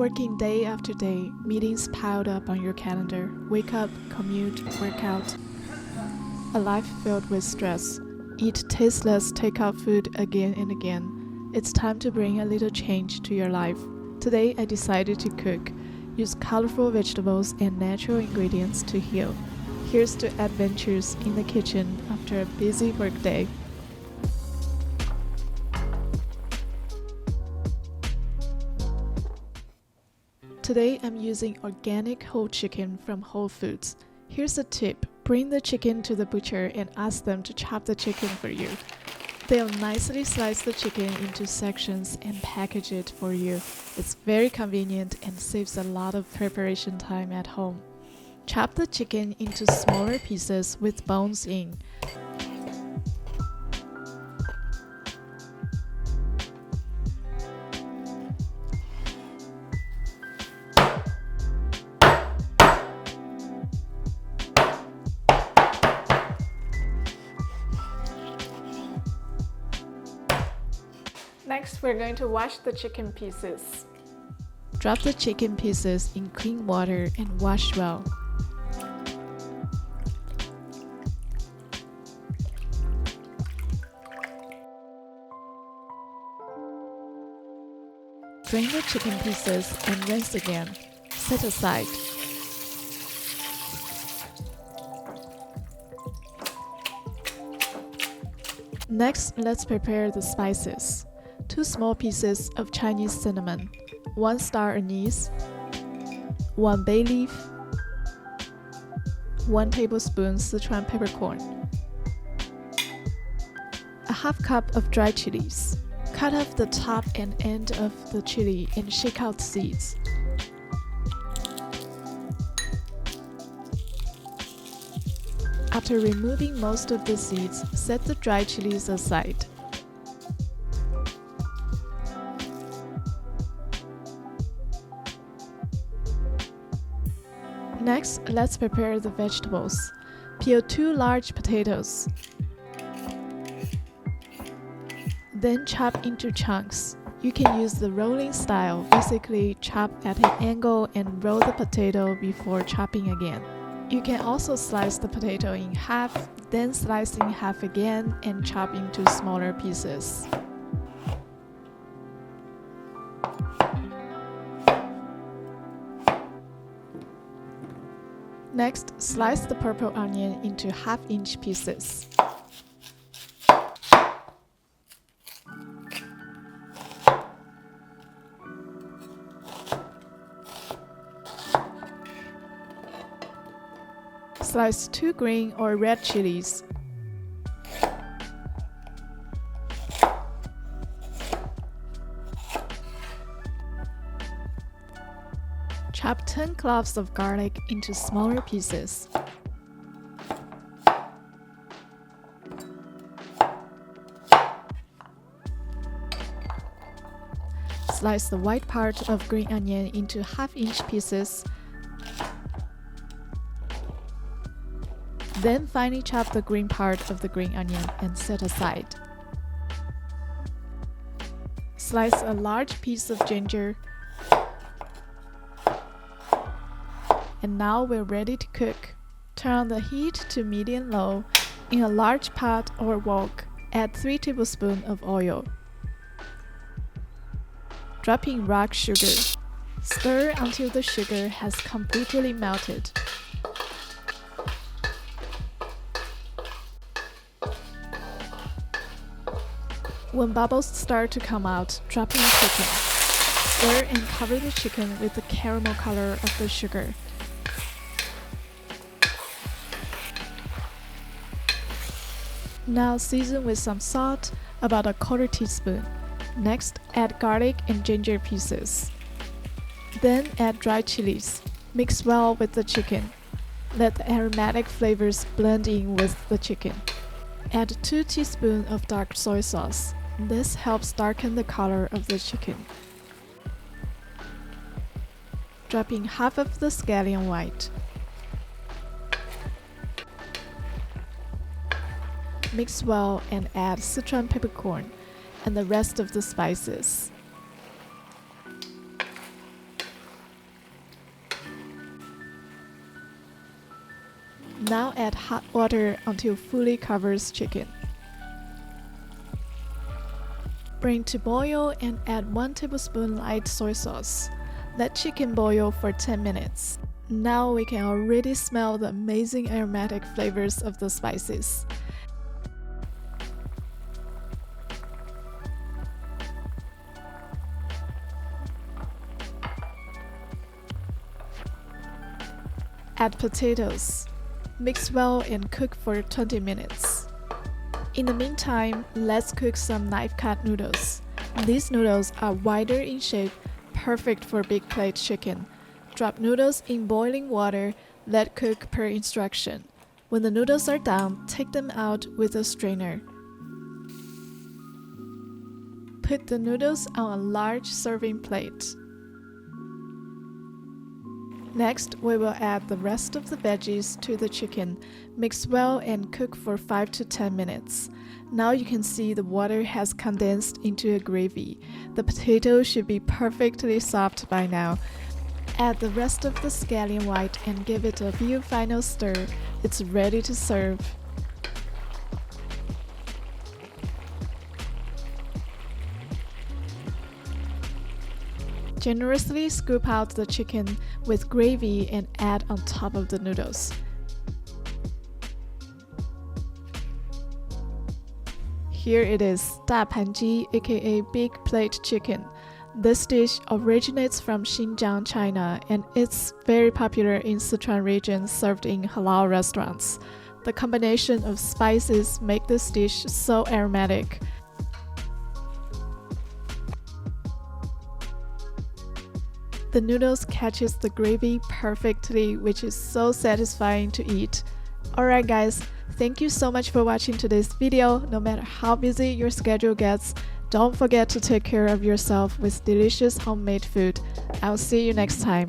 Working day after day, meetings piled up on your calendar, wake up, commute, workout. A life filled with stress. Eat tasteless takeout food again and again. It's time to bring a little change to your life. Today I decided to cook. Use colorful vegetables and natural ingredients to heal. Here's to adventures in the kitchen after a busy workday. Today I'm using organic whole chicken from Whole Foods. Here's a tip. Bring the chicken to the butcher and ask them to chop the chicken for you. They'll nicely slice the chicken into sections and package it for you. It's very convenient and saves a lot of preparation time at home. Chop the chicken into smaller pieces with bones in. Next, we're going to wash the chicken pieces. Drop the chicken pieces in clean water and wash well. Drain the chicken pieces and rinse again. Set aside. Next, let's prepare the spices. 2 small pieces of Chinese cinnamon, 1 star anise, 1 bay leaf, 1 tablespoon Sichuan peppercorn, a half cup of dried chilies. Cut off the top and end of the chili and shake out seeds. After removing most of the seeds, set the dried chilies aside. Next, let's prepare the vegetables. Peel 2 large potatoes. Then chop into chunks. You can use the rolling style, basically chop at an angle and roll the potato before chopping again. You can also slice the potato in half, then slice in half again and chop into smaller pieces. Next, slice the purple onion into half-inch pieces. Slice 2 green or red chilies. Chop 10 cloves of garlic into smaller pieces. Slice the white part of green onion into half-inch pieces. Then finely chop the green part of the green onion and set aside. Slice a large piece of ginger. And now we're ready to cook. Turn on the heat to medium-low. In a large pot or wok, add 3 tablespoons of oil. Drop in rock sugar. Stir until the sugar has completely melted. When bubbles start to come out, drop in chicken. Stir and cover the chicken with the caramel color of the sugar. Now season with some salt, about a 1/4 teaspoon. Next, add garlic and ginger pieces. Then add dried chilies. Mix well with the chicken. Let the aromatic flavors blend in with the chicken. Add 2 teaspoons of dark soy sauce. This helps darken the color of the chicken. Drop in half of the scallion white. Mix well and add Sichuan peppercorn and the rest of the spices. Now add hot water until fully covers chicken. Bring to boil and add 1 tablespoon light soy sauce. Let chicken boil for 10 minutes. Now we can already smell the amazing aromatic flavors of the spices. Add potatoes. Mix well and cook for 20 minutes. In the meantime, let's cook some knife-cut noodles. These noodles are wider in shape, perfect for big plate chicken. Drop noodles in boiling water, let cook per instruction. When the noodles are done, take them out with a strainer. Put the noodles on a large serving plate. Next, we will add the rest of the veggies to the chicken. Mix well and cook for 5 to 10 minutes. Now you can see the water has condensed into a gravy. The potato should be perfectly soft by now. Add the rest of the scallion white and give it a few final stir. It's ready to serve. Generously scoop out the chicken with gravy and add on top of the noodles. Here it is, 大盘鸡 aka big plate chicken. This dish originates from Xinjiang, China, and it's very popular in Sichuan region served in halal restaurants. The combination of spices make this dish so aromatic. The noodles catches the gravy perfectly, which is so satisfying to eat. Alright guys, thank you so much for watching today's video. No matter how busy your schedule gets, don't forget to take care of yourself with delicious homemade food. I'll see you next time.